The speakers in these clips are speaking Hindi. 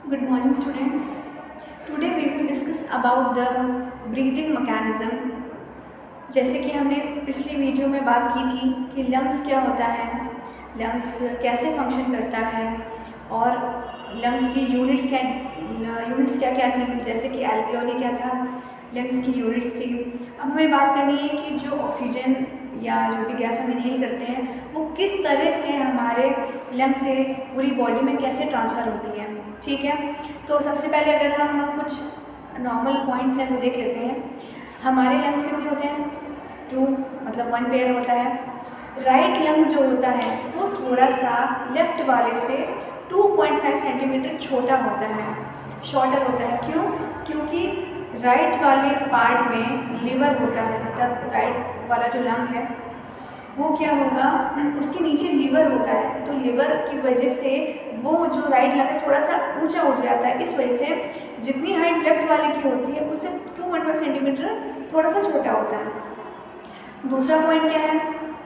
Good morning, students. Today we will discuss about the breathing mechanism. जैसे कि हमने पिछली वीडियो में बात की थी कि लंग्स क्या होता है, लंग्स कैसे फंक्शन करता है और लंग्स की यूनिट्स क्या क्या थी, जैसे कि एल्वियोली क्या था, लंग्स की यूनिट्स थी। अब हमें बात करनी है कि जो ऑक्सीजन या जो भी गैस हम इनहेल करते हैं वो किस तरह से हमारे लंग्स से पूरी बॉडी में कैसे ट्रांसफ़र होती है। ठीक है, तो सबसे पहले अगर हम कुछ नॉर्मल पॉइंट्स हैं वो देख लेते हैं। हमारे लंग्स कितने होते हैं? 2, मतलब 1 पेयर होता है। राइट लंग जो होता है वो थोड़ा सा लेफ्ट वाले से 2.5 सेंटीमीटर छोटा होता है, शॉर्टर होता है। क्यों? क्योंकि राइट वाले पार्ट में लिवर होता है, मतलब राइट वाला जो लंग है वो क्या होगा, उसके नीचे लिवर होता है, तो लिवर की वजह से वो जो राइट लंग है थोड़ा सा ऊंचा उठ जाता है। इस वजह से जितनी हाइट लेफ्ट वाले की होती है उससे 2.5 सेंटीमीटर थोड़ा सा छोटा होता है। दूसरा पॉइंट क्या है,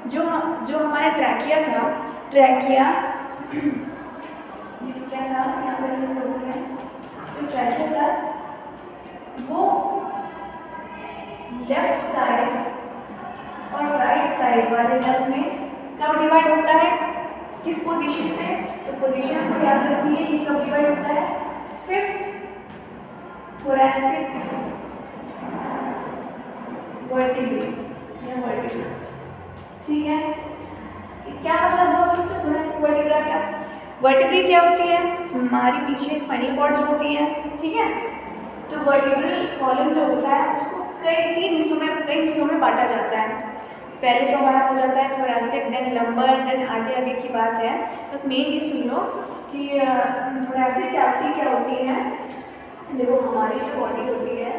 जो हमारा ट्रैकिया था, ट्रैकिया ये क्या था, यहाँ पर होती है, जो ट्रैकिया था वो लेफ्ट साइड और राइट साइड वाले लंग में कब डिवाइड होता है, किस पोजीशन में? तो पोजीशन को याद रखिए, ये कब डिवाइड होता है? 5th थोरैसिक वर्टिब्रे या वर्टिब्रा। ठीक है, क्या मतलब हुआ 5th थोरैसिक वर्टिब्रा? क्या वर्टिब्रे क्या होती है? हमारी पीछे स्पाइनल कॉर्ड जो होती है, ठीक है, तो वर्टिब्रल कॉलम जो होता है उसको कई हिस्सों में बांटा जाता है। पहले तो हमारा हो जाता है थोरैसिक, देन लंबर, देन आगे की बात है। बस मेन ये सुन लो कि थोरैसिक कैविटी क्या होती है। देखो हमारी जो बॉडी होती है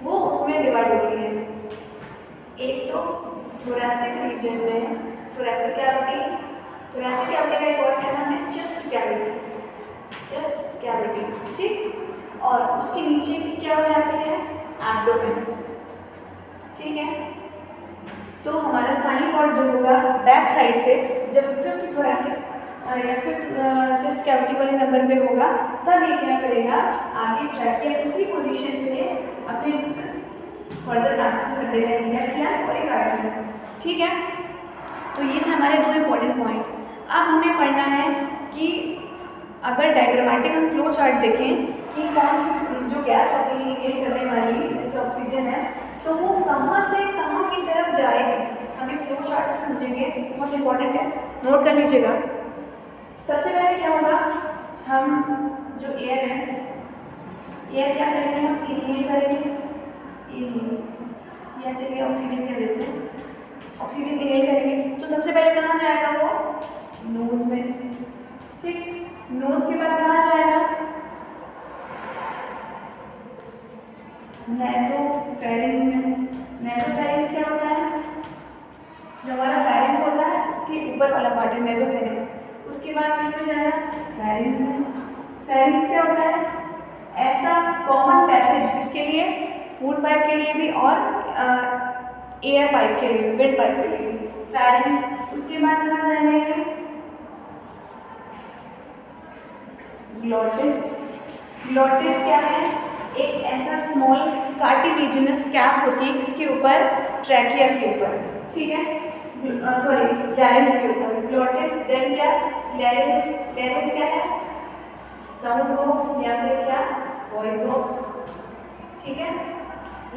वो उसमें डिवाइड होती है। एक तो थोरैसिक रीजन में थोरैसिक कैविटी का एक और क्या नाम है? Chest cavity. ठीक, और उसके नीचे की क्या हो जाती है? एब्डोमेन। ठीक है, तो हमारा स्पाइनल कॉर्ड जो होगा बैक साइड से जब 5th थोरैसिक या 5th चेस्ट कैविटी वाले नंबर पे होगा तब ये क्या करेगा, आगे ट्रैकिया उसी पोजीशन पे अपने फर्दर ब्रांचेस करते रहेंगे, लेफ्ट लंग और एक राइट लंग। ठीक है, तो ये थे हमारे 2 इंपॉर्टेंट पॉइंट। अब हमें पढ़ना है कि अगर डायग्रामेटिक हम फ्लो चार्ट देखें कि कौन सी जो गैस होती है इनहेल करने वाली, जैसे ऑक्सीजन है, तो वो कहाँ से कहाँ की तरफ जाएगी, हमें फ्लो चार्ट से समझेंगे, बहुत इंपॉर्टेंट है, नोट कर लीजिएगा। सबसे पहले क्या होगा, हम जो एयर है, एयर क्या करेंगे, हम इनहेल करेंगे, इनहेल या चलिए ऑक्सीजन कह देते हैं, ऑक्सीजन इनहेल करेंगे तो सबसे पहले कहाँ जाएगा वो? नोज में। ठीक, नोज के बाद कहाँ जाएगा? नेसोफेरिंक्स में। नेसोफेरिंक्स क्या होता है? जो हमारा फेरिंक्स होता है उसके ऊपर वाला पार्ट है नेसोफेरिंक्स। उसके बाद किस में जाएगा? फेरिंक्स में। फेरिंक्स क्या होता है? ऐसा कॉमन पैसेज इसके लिए, फूड पाइप के लिए भी और एयर पाइप के लिए, विंड पाइप के लिए फेरिंक्स। उसके बाद कहाँ जाएंगे? ग्लोटिस। ग्लोटिस क्या है? एक ऐसा स्मॉल कार्टिलेजिनस कैप होती है इसके ऊपर, ट्रैकिया के ऊपर, ठीक है, सॉरी लैरिंक्स के ऊपर। ग्लोटिस, देन क्या? लैरिंक्स। लैरिंक्स क्या है? साउंड बॉक्स या फिर क्या? Voice box. ठीक है,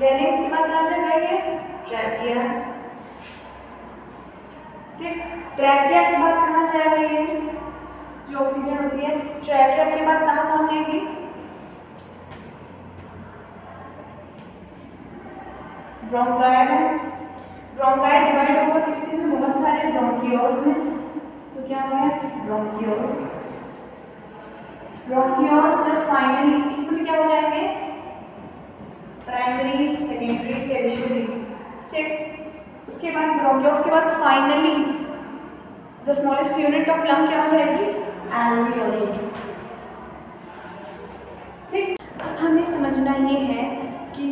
लैरिंक्स के बाद कहाँ जाएगा ये? ट्रैकिया। ठीक, ट्रैकिया के बाद कहाँ जाएगा ये जो ऑक्सीजन होती है? ट्रैकिया के बाद कहाँ पहुंचेगी? ब्रोंकाई में। ब्रोंकाई डिवाइड होगा किसके में? बहुत सारे ब्रोंकियोल्स में। तो क्या हो गया? ब्रोंकियोल्स। ब्रोंकियोल्स जब फाइनली इसमें क्या हो जाएंगे? Primary, secondary, tertiary. ठीक, उसके बाद ब्रोंकियोल्स के बाद finally the smallest unit of lung क्या हो जाएगी? एल्वियोली। ठीक, अब हमें समझना ये है कि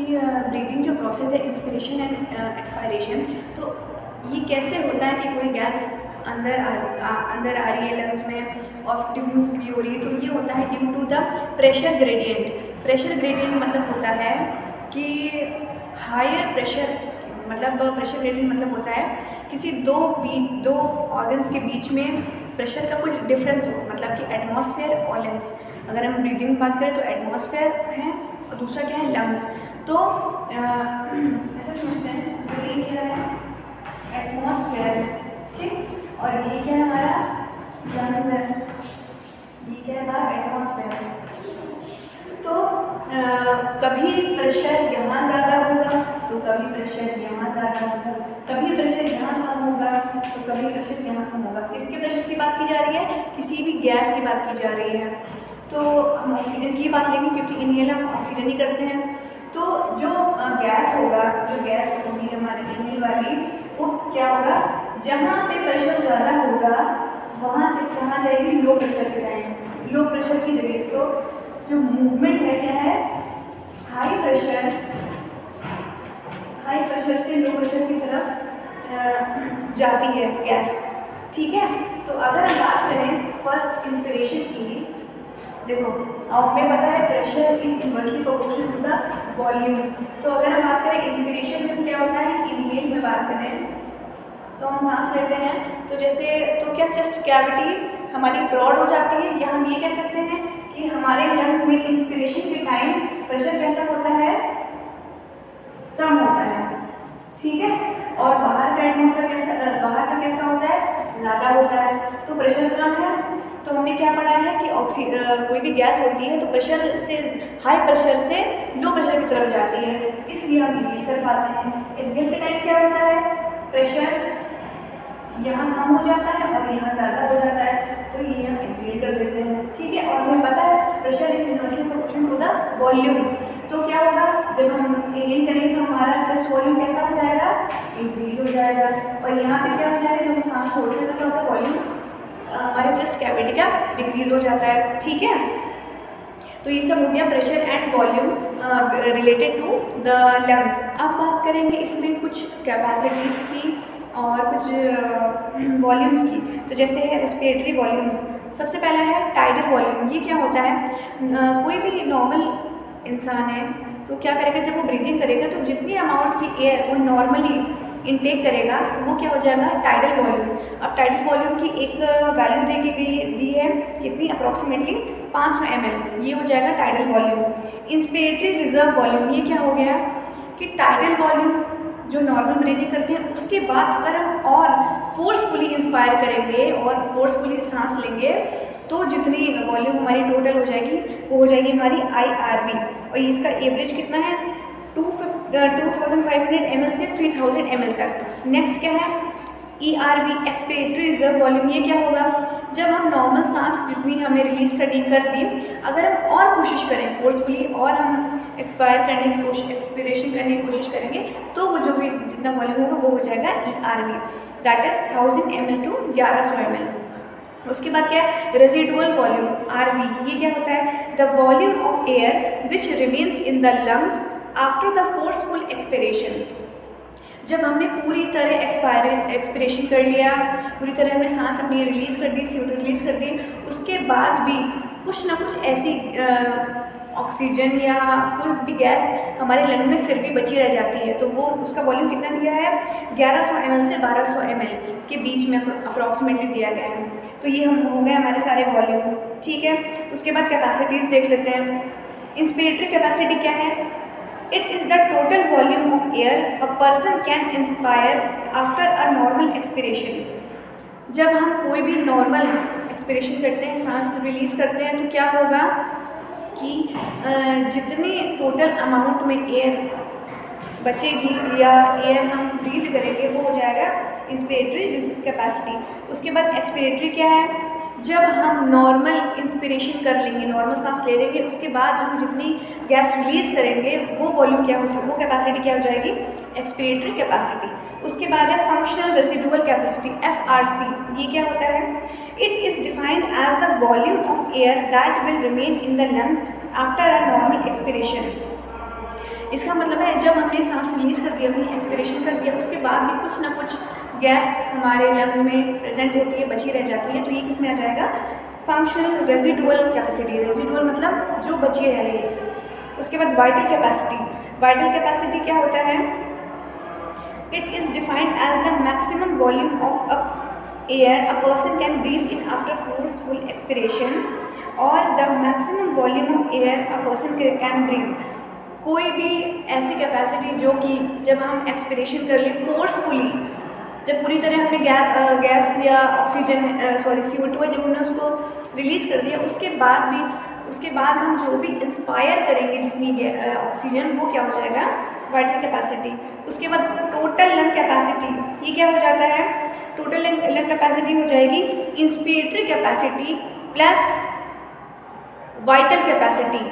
ब्रीदिंग जो प्रोसेस है, इंस्पिरेशन एंड एक्सपायरेशन, तो ये कैसे होता है कि कोई गैस अंदर आ रही है लंग्स में और डिफ्यूज भी हो रही है, तो ये होता है due to the pressure gradient. Pressure gradient मतलब होता है कि हायर प्रेशर, मतलब प्रेशर ग्रेडियंट मतलब होता है किसी दो ऑर्गन्स के बीच में प्रेशर का कुछ डिफरेंस हो, मतलब कि एटमॉस्फेयर और लंग्स। अगर हम ब्रीदिंग की बात करें तो एटमॉस्फेयर है और दूसरा क्या है, लंग्स। तो ऐसे समझते हैं, तो ये क्या है, एटमॉस्फेयर, ठीक, और ये क्या है हमारा, लंग्स है। ये क्या है हमारा, एटमॉस्फेयर। तो कभी प्रेशर यहाँ ज़्यादा होगा तो कभी प्रेशर यहाँ ज़्यादा होगा, कभी प्रेशर यहाँ कम होगा तो कभी प्रेशर यहाँ कम होगा। किसके प्रेशर की बात की जा रही है, किसी भी गैस की बात की जा रही है। तो हम ऑक्सीजन की बात लेंगे क्योंकि इनहेल हम ऑक्सीजन ही करते हैं। तो जो गैस होगा, जो गैस होगी हमारी इनहेल वाली, वो क्या होगा, जहाँ पे प्रेशर ज़्यादा होगा वहाँ से कहाँ जाएगी, लो प्रेशर पे जाएंगे, लो प्रेशर की जगह। तो जो मूवमेंट है क्या है, हाई प्रेशर से लो प्रेशर की तरफ जाती है गैस, ठीक है। तो अगर हम बात करें फर्स्ट इंस्पिरेशन की, देखो हमें पता है pressure is inversely proportional to the volume. तो अगर हम बात करें इंस्पिरेशन में तो क्या होता है, इनहेल में बात करें तो हम सांस लेते हैं, तो जैसे तो क्या चेस्ट कैविटी हमारी ब्रॉड हो जाती है, या हम ये कह सकते हैं कि हमारे लंग्स में इंस्पिरेशन के टाइम प्रेशर कैसा होता है, कम होता है, ठीक है। और बाहर का एटमॉस्फेयर बाहर का कैसा होता है, ज़्यादा होता है। तो प्रेशर कम है, तो हमने क्या पढ़ा है कि कोई भी गैस होती है तो प्रेशर से हाई प्रेशर से लो प्रेशर की तरफ जाती है, इसलिए हम इनहेल कर पाते हैं। एक्सहेल के टाइम क्या होता है, प्रेशर यहाँ कम हो जाता है और यहाँ ज़्यादा हो जाता है, तो ये हम एक्सहेल कर देते हैं, ठीक है। और हमें पता है pressure is inversely proportional to the volume. तो क्या होगा, जब हम इनहेल करेंगे तो हमारा चेस्ट वॉल्यूम कैसा हो जाएगा, इंक्रीज हो जाएगा। और यहाँ पे क्या हो जाएगा, जब हम सांस छोड़ते हैं तो क्या होता है, वॉल्यूम हमारे चेस्ट कैविटी का डिक्रीज हो जाता है, ठीक है। तो ये सब हो गया pressure and volume related to the lungs. अब बात करेंगे इसमें कुछ कैपेसिटीज़ की और कुछ वॉल्यूम्स की। तो जैसे है रेस्पिरेटरी वॉल्यूम्स, सबसे पहला है टाइडल वॉल्यूम। ये क्या होता है, कोई भी नॉर्मल इंसान है तो क्या करेगा, जब वो ब्रीदिंग करेगा तो जितनी अमाउंट की एयर वो नॉर्मली इनटेक करेगा तो वो क्या हो जाएगा, टाइडल वॉल्यूम। अब टाइडल वॉल्यूम की एक वैल्यू दी है कितनी, अप्रॉक्सीमेटली 500 ml, ये हो जाएगा tidal volume. Inspiratory reserve volume, ये क्या हो गया कि टाइडल वॉल्यूम जो नॉर्मल ब्रीदिंग करते हैं उसके बाद अगर हम और फोर्सफुली इंस्पायर करेंगे और फोर्सफुली सांस लेंगे तो जितनी वॉल्यूम हमारी टोटल हो जाएगी वो हो जाएगी हमारी IRV। और इसका एवरेज कितना है, 2500 ml से 3000 ml तक। नेक्स्ट क्या है, ERV, एक्सपिरेटरी रिजर्व वॉल्यूम। ये क्या होगा, जब हम नॉर्मल सांस जितनी हमें रिलीज करनी कर दी, अगर हम और कोशिश करें फोर्सफुली और हम एक्सपायर करने की कोशिश, एक्सपिरेशन करने की कोशिश करेंगे तो वो जो भी जितना वॉल्यूम होगा वो हो जाएगा ERV, that is 1000 ml to 1100 ml। उसके बाद क्या है, रेजिडुअल वॉल्यूम RV। ये क्या होता है, the volume of air which remains in the lungs after the forceful expiration. जब हमने पूरी तरह एक्सपिरेशन कर लिया, पूरी तरह हमने सांस अपनी रिलीज़ कर दी, CO2 रिलीज़ कर दी, उसके बाद भी कुछ ना कुछ ऐसी ऑक्सीजन या कोई भी गैस हमारे लंग में फिर भी बची रह जाती है, तो वो उसका वॉल्यूम कितना दिया है, 1100 ml से 1200 ml के बीच में अप्रॉक्सीमेटली दिया गया है। तो ये हम हो गए हमारे सारे वॉल्यूम्स, ठीक है। उसके बाद कैपेसिटीज़ देख लेते हैं। इंस्पिरेटरी कैपेसिटी क्या है, it is the total volume of air a person can inspire after a normal expiration. जब हम कोई भी नॉर्मल एक्सपिरेशन करते हैं, सांस रिलीज़ करते हैं, तो क्या होगा कि जितनी टोटल अमाउंट में एयर बचेगी या एयर हम ब्रीथ करेंगे वो हो जाएगा इंस्पिरेटरी कैपेसिटी। उसके बाद एक्सपिरेटरी क्या है, जब हम नॉर्मल इंस्पिरेशन कर लेंगे, नॉर्मल सांस ले लेंगे, उसके बाद जब हम जितनी गैस रिलीज़ करेंगे वो वॉल्यूम क्या हो जाएगी, वो कैपेसिटी क्या हो जाएगी, एक्सपिरेटरी कैपेसिटी। उसके बाद है फंक्शनल रेसिडुअल कैपेसिटी FRC। ये क्या होता है, it is defined as the volume of air that will remain in the lungs after a normal expiration. इसका मतलब है जब हमने सांस रिलीज़ कर दिया, अपनी एक्सपिरेशन कर दिया, उसके बाद भी कुछ ना कुछ गैस हमारे लंग्स में प्रेजेंट होती है, बची रह जाती है, तो ये किस में आ जाएगा, फंक्शनल रेजिडुअल कैपेसिटी। रेजिडुअल मतलब जो बची रह रही है। उसके बाद वाइटल कैपेसिटी। वाइटल कैपेसिटी क्या होता है, it is defined as the maximum volume of a air a person can breathe in after forceful expiration और the maximum volume of air a person can breathe. कोई भी ऐसी कैपेसिटी जो कि जब हम एक्सपिरेशन कर लें फोर्सफुली, जब पूरी तरह हमने गैस या ऑक्सीजन CO2 है, जब हमने उसको रिलीज कर दिया, उसके बाद हम जो भी इंस्पायर करेंगे जितनी ऑक्सीजन, वो क्या हो जाएगा, वाइटल कैपेसिटी। उसके बाद टोटल लंग कैपेसिटी, ये क्या हो जाता है, टोटल लंग कैपेसिटी हो जाएगी inspiratory capacity plus vital capacity.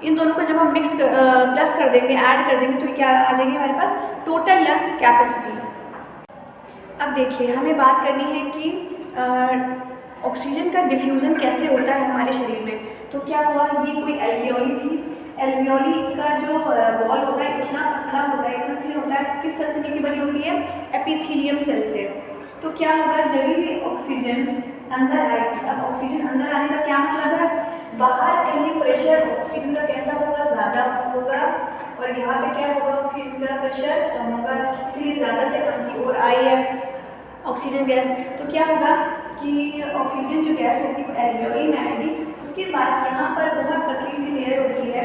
इन दोनों को जब हम प्लस कर देंगे, ऐड कर देंगे, तो क्या आ जाएगी हमारे पास, टोटल लंग कैपेसिटी। अब देखिए, हमें बात करनी है कि ऑक्सीजन का डिफ्यूज़न कैसे होता है हमारे शरीर में। तो क्या हुआ, ये कोई एल्वियोली थी। एल्वियोली का जो वॉल होता है इतना पतला होता है, इतना थिन होता है, किस सेल से मिलकर बनी होती है, एपिथेलियम सेल से। तो क्या होगा, जब भी ऑक्सीजन अंदर आएगी, अब ऑक्सीजन अंदर आने का क्या मतलब है, बाहर कहीं प्रेशर ऑक्सीजन का कैसा होगा, ज़्यादा होगा, और यहाँ पे क्या होगा, ऑक्सीजन का प्रेशर कम होगा, इसलिए ज़्यादा से कम की ओर आई है ऑक्सीजन गैस। तो क्या होगा कि ऑक्सीजन जो गैस होगी वो एल्वियोली में आएगी, उसके बाद यहाँ पर बहुत पतली सी लेयर होती है,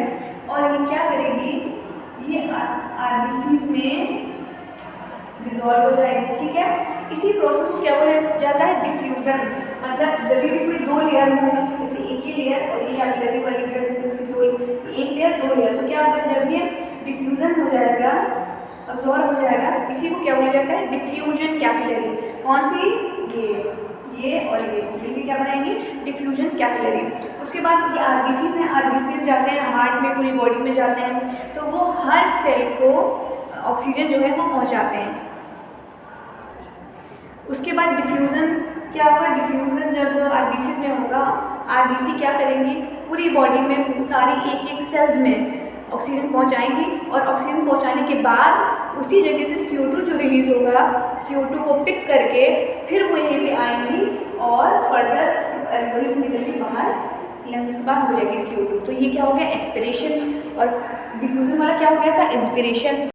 और ये क्या करेगी, ये आरबीसीज में डिजॉल्व हो जाएगी, ठीक है। इसी प्रोसेस को क्या बोला जाता है, डिफ्यूजन। मतलब जब भी कोई दो लेयर हो, जैसे एक ही लेयर और ये कैपिलरी वाली दो, एक लेयर दो लेयर, तो क्या होगा, जब ये डिफ्यूजन हो जाएगा, अब्जॉर्ब हो जाएगा, इसी को क्या बोला जाता है, डिफ्यूजन कैपिलरी। कौन सी, ये और ये क्या बनाएंगे, डिफ्यूजन कैपिलरी। उसके बाद ये आरबीसीज हैं, आरबीसीज जाते हैं हार्ट में, पूरी बॉडी में जाते हैं, तो वो हर सेल को ऑक्सीजन जो है वो पहुंचाते हैं। उसके बाद डिफ्यूज़न क्या होगा, डिफ्यूज़न जब आरबीसी में होगा, आरबीसी क्या करेंगी, पूरी बॉडी में सारी एक एक सेल्स में ऑक्सीजन पहुंचाएंगी, और ऑक्सीजन पहुंचाने के बाद उसी जगह से CO2 जो रिलीज होगा, CO2 को पिक करके फिर वो यहीं पे आएंगी और फर्दर एल्वियोली से निकल के बाहर लंग्स के बाहर हो जाएगी CO2। तो ये क्या हो गया, एक्सपिरेशन, और डिफ्यूज़न वाला क्या हो गया था, इंस्पिरेशन।